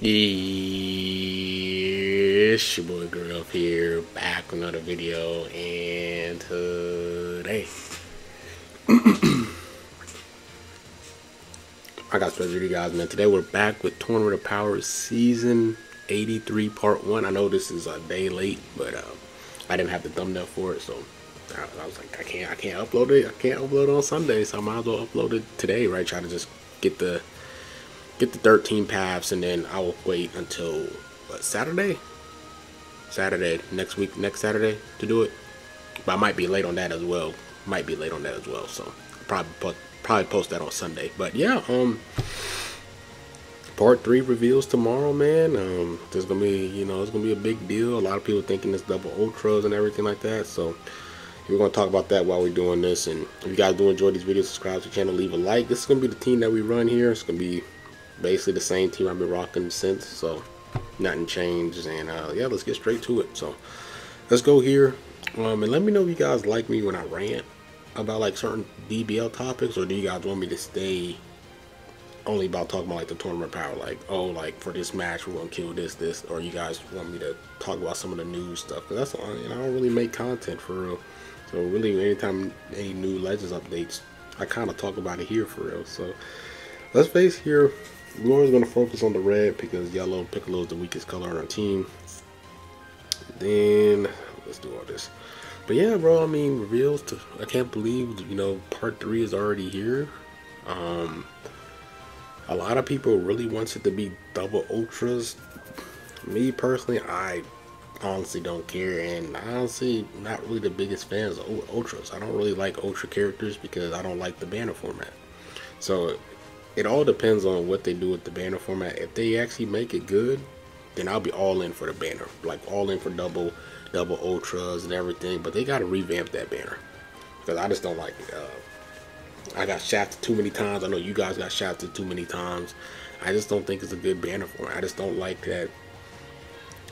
It's your boy Girl here, back with another video, and today I got special to you guys, man. Today we're back with Tournament of Power Season 83 Part 1. I know this is a day late, but I didn't have the thumbnail for it, so I was like, I can't upload it. I can't upload it on Sunday, so I might as well upload it today, right? Try to just get the 13 paths, and then I will wait until Saturday next week, next Saturday to do it. But I might be late on that as well. So I'll probably post that on Sunday. But yeah, part 3 reveals tomorrow, man. There's gonna be, it's gonna be a big deal. A lot of people thinking it's double ultras and everything like that. So we're gonna talk about that while we're doing this. And if you guys do enjoy these videos, subscribe to the channel, leave a like. This is gonna be the team that we run here. It's gonna be basically the same team I've been rocking since, so nothing changed. And yeah, let's get straight to it. So let's go here, and let me know if you guys like me when I rant about like certain DBL topics, or do you guys want me to stay only about talking about like the tournament power, like, oh, like for this match we're gonna kill this, or you guys want me to talk about some of the news stuff? Because that's all, I don't really make content for real. So really, anytime any new Legends updates, I kind of talk about it here for real. So let's face here, we're always going to focus on the red because yellow Piccolo is the weakest color on our team. Then let's do all this. But yeah, bro, I mean, reveals to, I can't believe, part 3 is already here. A lot of people really wants it to be double ultras. Me personally, I honestly don't care, and I honestly not really the biggest fans of ultras. I don't really like ultra characters because I don't like the banner format. So it all depends on what they do with the banner format. If they actually make it good, then I'll be all in for the banner, like all in for double ultras and everything. But they gotta revamp that banner because I just don't like it. I got shafted too many times. I know you guys got shafted too many times. I just don't think it's a good banner format. I just don't like that.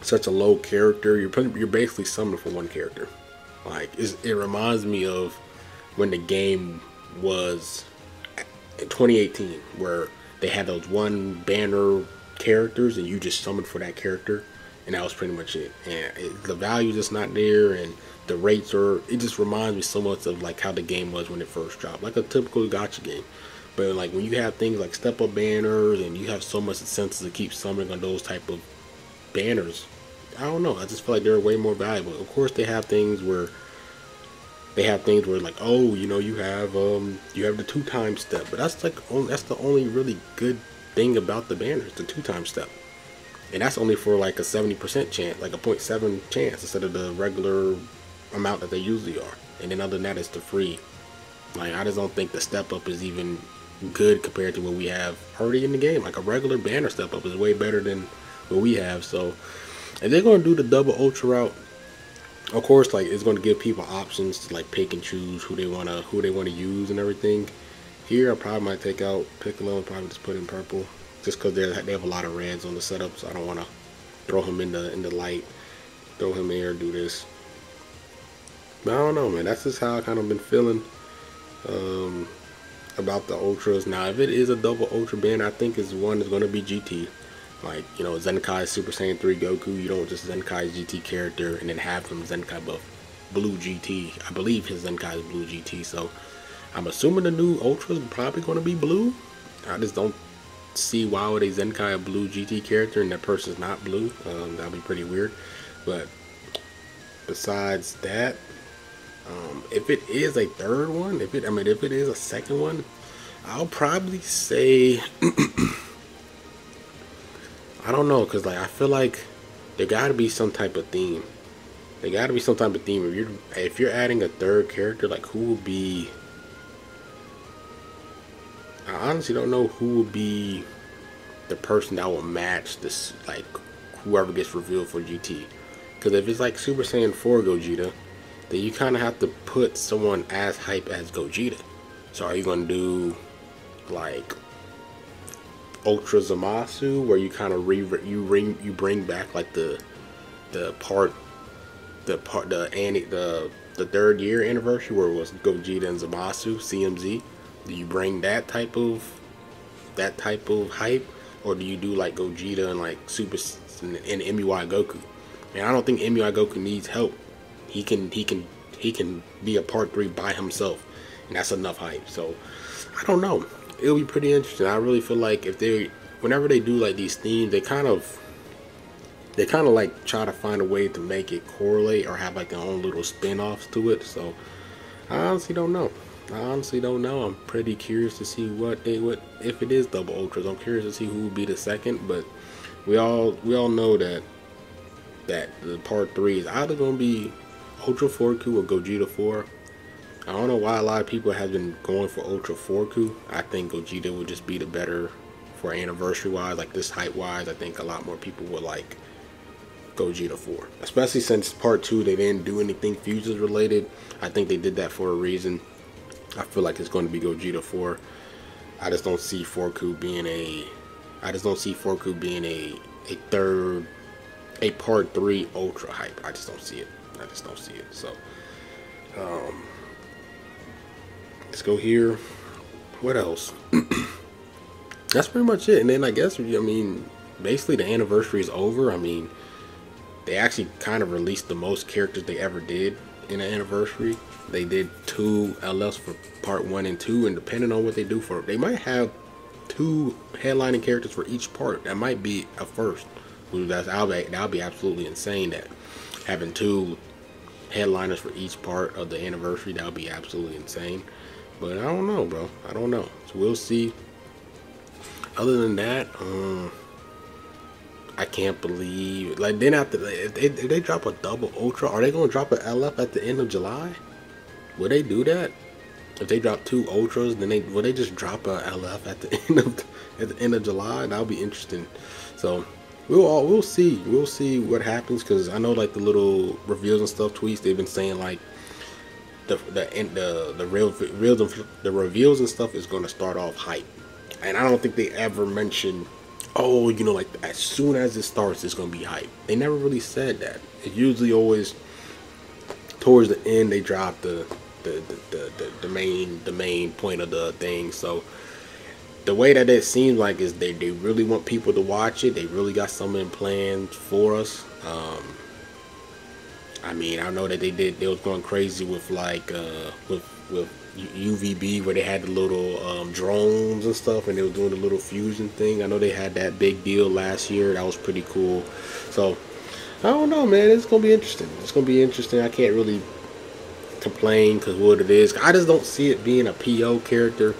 Such a low character. You're basically summoning for one character. Like it reminds me of when the game was in 2018, where they had those one banner characters and you just summoned for that character, and that was pretty much it. And the value just not there, and the rates are, it just reminds me so much of like how the game was when it first dropped, like a typical gacha game. But like when you have things like step up banners and you have so much incentive to keep summoning on those type of banners, I don't know, I just feel like they're way more valuable. Of course they have things where like, oh, you have the 2-time step, but that's the only really good thing about the banners, the 2-time step, and that's only for like a 70% chance, like a 0.7 chance instead of the regular amount that they usually are. And then other than that, it's the free. Like, I just don't think the step up is even good compared to what we have already in the game. Like a regular banner step up is way better than what we have. So if they're gonna do the double ultra route, of course, like, it's going to give people options to like pick and choose who they want to use and everything. Here, I probably might take out Piccolo and probably just put in purple, just because they have a lot of reds on the setup. So I don't want to throw him in the light, throw him in here, do this. But I don't know, man. That's just how I kind of been feeling about the ultras. Now, if it is a double ultra banner, I think is going to be GT. Like, Zenkai Super Saiyan 3 Goku, you don't just Zenkai GT character and then have him Zenkai buff Blue GT. I believe his Zenkai is Blue GT, so I'm assuming the new Ultra is probably going to be blue. I just don't see why would a Zenkai a Blue GT character and that person's not blue. That'd be pretty weird. But besides that, if it is a third one, if it is a second one, I'll probably say I don't know, cause like I feel like there gotta be some type of theme. If you're adding a third character, like who would be? I honestly don't know who would be the person that will match this, like whoever gets revealed for GT. Cause if it's like Super Saiyan 4 Gogeta, then you kind of have to put someone as hype as Gogeta. So are you gonna do like Ultra Zamasu, where you kind of bring back like the third year anniversary where it was Gogeta and Zamasu CMZ? Do you bring that type of hype, or do you do like Gogeta and like Super and MUI Goku? And I don't think MUI Goku needs help. He can be a part 3 by himself, and that's enough hype. So I don't know. It'll be pretty interesting. I really feel like if they, whenever they do like these themes, they kind of like try to find a way to make it correlate or have like their own little spin-offs to it. So I honestly don't know. I'm pretty curious to see what if it is double ultras. I'm curious to see who will be the second, but we all know that the part 3 is either gonna be Ultra 4Ku or Gogeta 4. I don't know why a lot of people have been going for Ultra 4Ku. I think Gogeta would just be the better for anniversary wise, like this hype wise. I think a lot more people would like Gogeta 4, especially since part 2 they didn't do anything Fuses related. I think they did that for a reason. I feel like it's going to be Gogeta 4. I just don't see 4Ku being a part 3 ultra hype. I just don't see it. So let's go here. What else? That's pretty much it. And then I guess, I mean, basically the anniversary is over. I mean, they actually kind of released the most characters they ever did in an anniversary. They did 2 LFs for part 1 and 2, and depending on what they do for, they might have 2 headlining characters for each part. That might be a first. That'll be absolutely insane. That having 2 headliners for each part of the anniversary, that'll be absolutely insane. But I don't know, bro. I don't know. So we'll see. Other than that, I can't believe, like, then after if they drop a double ultra, are they gonna drop an LF at the end of July? Will they do that? If they drop 2 ultras, then will they just drop a LF at the end of July? That'll be interesting. So we'll see what happens, because I know like the little reveals and stuff, tweets, they've been saying like the reveals and stuff is gonna start off hype, and I don't think they ever mentioned, oh, you know, like as soon as it starts it's gonna be hype. They never really said that. It's usually always towards the end they drop the main point of the thing. So the way that it seems like is they really want people to watch it. They really got something planned for us. I mean, I know that they was going crazy with like with UVB, where they had the little drones and stuff, and they were doing the little fusion thing. I know they had that big deal last year. That was pretty cool. So I don't know, man. It's gonna be interesting. I can't really complain, because what it is, I just don't see it being a PO character.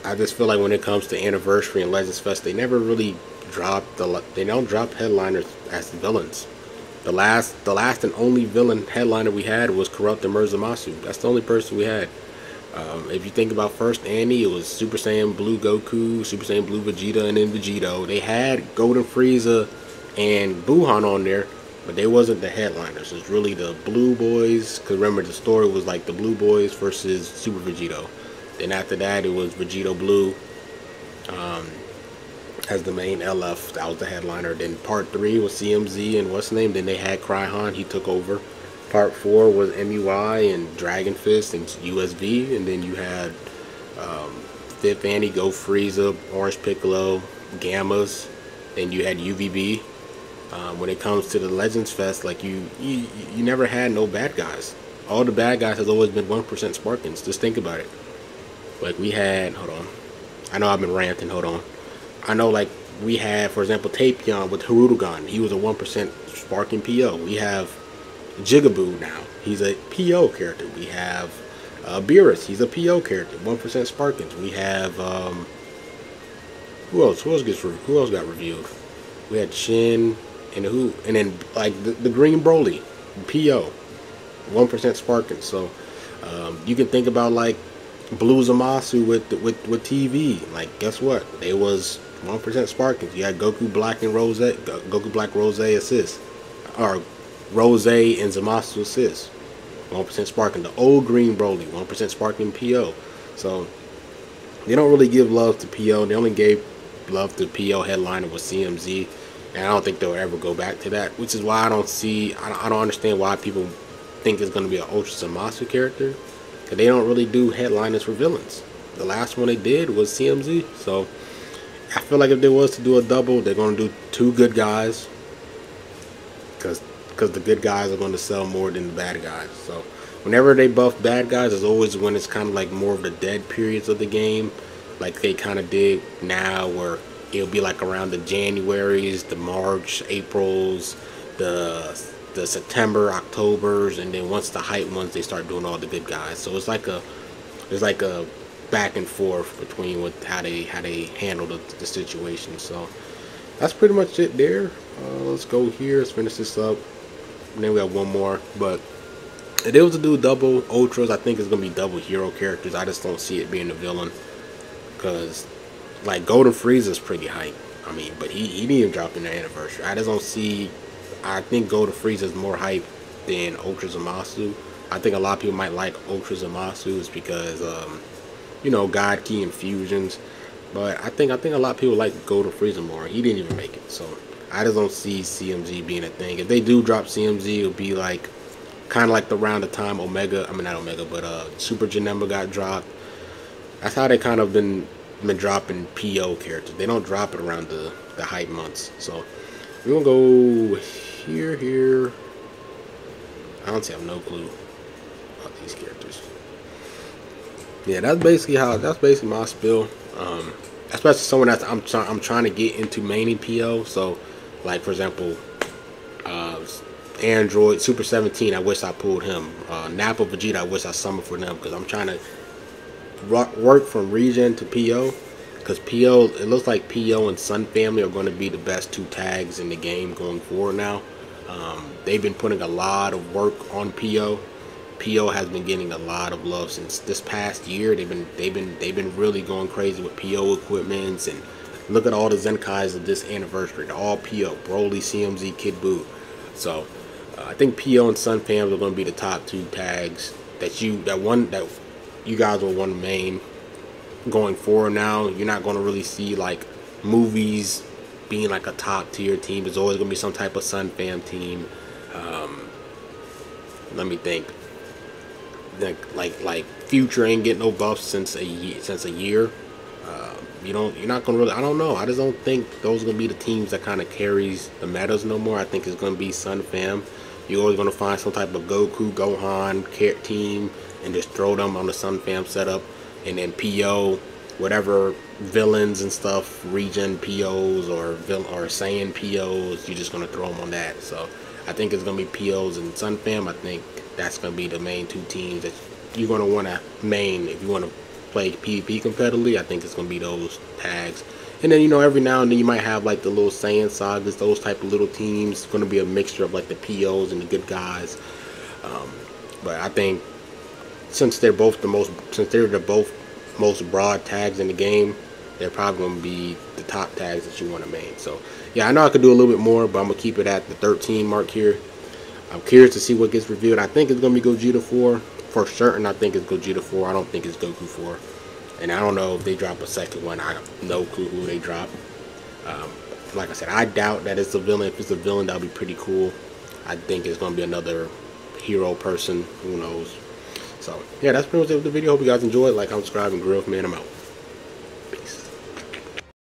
I just feel like when it comes to anniversary and Legends Fest, they never really they don't drop headliners as villains. The last and only villain headliner we had was Corrupt and Zamasu. That's the only person we had. If you think about first Annie, it was Super Saiyan Blue Goku, Super Saiyan Blue Vegeta, and then Vegito. They had Golden Frieza and Buhan on there, but they wasn't the headliners. It's really the Blue Boys, because remember the story was like the Blue Boys versus Super Vegito. Then after that it was Vegito Blue as the main LF. That was the headliner. Then part 3 was CMZ and what's the name. Then they had Cryhan, he took over. Part 4 was MUI and Dragon Fist and USV. And then you had 5th Annie, Go Frieza, Orange Piccolo, Gammas. Then you had UVB. When it comes to the Legends Fest, like you never had no bad guys. All the bad guys has always been 1% Sparkins. Just think about it. Like we had, hold on, I know I've been ranting, hold on. I know, like, we had, for example, Tapion with Hirudogan. He was a 1% Sparking PO. We have Jigaboo now. He's a PO character. We have Beerus. He's a PO character. 1% Sparkins. We have who else? Who else got reviewed? We had Shin and then like the Green Broly, PO, 1% Sparkins. So you can think about like Blue Zamasu with TV. Like, guess what? They was 1% Sparkins. You had Goku Black and Rose, Goku Black Rose assist, or Rose and Zamasu assist. 1% Sparking. The old Green Broly, 1% Sparking PO. So they don't really give love to PO. They only gave love to PO headliner with CMZ, and I don't think they'll ever go back to that. Which is why I don't understand why people think it's going to be an Ultra Zamasu character. They don't really do headliners for villains. The last one they did was CMZ. So I feel like if there was to do a double, they're gonna do two good guys, because the good guys are going to sell more than the bad guys. So whenever they buff bad guys, it's always when it's kind of like more of the dead periods of the game, like they kind of did now, where it'll be like around the Januaries, the March, Aprils, the September, Octobers, and then once the hype ones, they start doing all the good guys. So it's like a back and forth between how they handle the situation. So that's pretty much it there. Let's go here. Let's finish this up. And then we have one more. But if it was to do double ultras, I think it's gonna be double hero characters. I just don't see it being a villain, because like Golden Frieza's pretty hype. I mean, but he didn't even drop in the anniversary. I just don't see. I think Golden Frieza's more hype than Ultra Zamasu. I think a lot of people might like Ultra Zamasu is because you know, God Key infusions. But I think a lot of people like Golden Frieza more. He didn't even make it, so I just don't see CMZ being a thing. If they do drop CMZ, it'll be like kind of like around the time Omega. I mean not Omega, but Super Janemba got dropped. That's how they kind of been dropping PO characters. They don't drop it around the hype months. So we're gonna go here. I honestly have no clue about these characters. Yeah, that's basically my spill. Especially someone that I'm trying to get into mainly PO. So, like for example, Android Super 17. I wish I pulled him. Nappa Vegeta. I wish I summoned for them, because I'm trying to work from Regen to PO. Because PO, it looks like PO and Sun Family are going to be the best two tags in the game going forward now. They've been putting a lot of work on PO. PO has been getting a lot of love since this past year. They've been really going crazy with PO equipments, and look at all the Zenkais of this anniversary. They're all PO. Broly, CMZ, Kid Buu. So I think PO and Sun Fams are going to be the top two tags that you guys will want to main going forward. Now you're not going to really see like movies being like a top tier team. There's always going to be some type of Sun Fam team. Let me think. Like Future ain't getting no buffs since a year. You're not gonna really. I don't know. I just don't think those are gonna be the teams that kind of carries the metas no more. I think it's gonna be Sun Fam. You're always gonna find some type of Goku, Gohan team and just throw them on the Sun Fam setup, and then PO, whatever villains and stuff, Regen POs or Saiyan POs, you're just gonna throw them on that. So I think it's gonna be POs and Sun Fam. I think that's gonna be the main two teams that you're gonna want to main if you want to play PvP competitively. I think it's gonna be those tags. And then, you know, every now and then you might have like the little Saiyan sagas, those type of little teams. It's gonna be a mixture of like the POs and the good guys. But I think since they're both the most broad tags in the game, they're probably gonna be the top tags that you want to main. So yeah, I know I could do a little bit more, but I'm gonna keep it at the 13 mark here. I'm curious to see what gets revealed. I think it's gonna be Gogeta 4 for certain. I think it's Gogeta 4. I don't think it's Goku 4. And I don't know if they drop a second one. I have no clue who they drop. Like I said, I doubt that it's a villain. If it's a villain, that'll be pretty cool. I think it's gonna be another hero person. Who knows? So yeah, that's pretty much it with the video. Hope you guys enjoyed. Like, subscribe, and grill, man. I'm out. Peace.